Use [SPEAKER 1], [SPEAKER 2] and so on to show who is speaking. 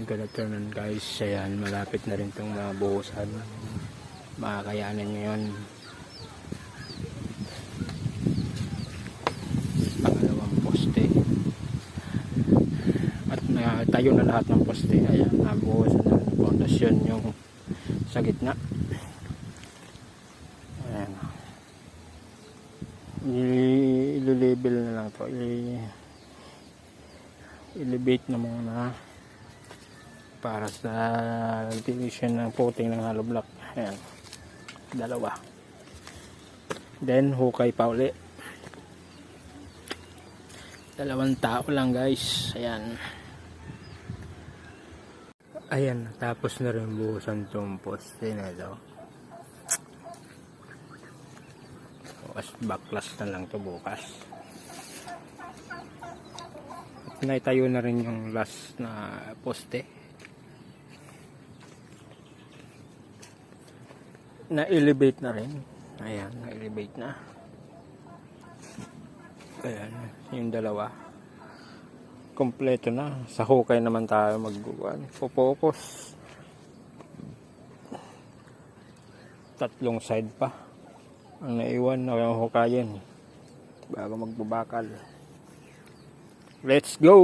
[SPEAKER 1] good afternoon guys. Ayan, malapit na rin itong mabuhusan. Makakayanan nyo yun. Pangalawang poste. At tayo na lahat ng poste. Ayan, nabuhusan na ng pundasyon yung sa gitna. Ayan. I-level na lang to. I-elevate na muna para sa division ng footing ng hollow block. Ayan, dalawa, then hukay pa uli. Dalawang tao lang guys. Ayan, tapos na rin buhusan itong poste na ito. Bukas backlash na lang ito bukas. Naitayo na rin yung last na poste. Na-elevate na rin. Ayan, na-elevate na. Ayan, yung dalawa. Kompleto na. Sa hukay naman tayo mag-focus. Tatlong side pa ang naiwan na hukayin bago magbabakal. Let's go!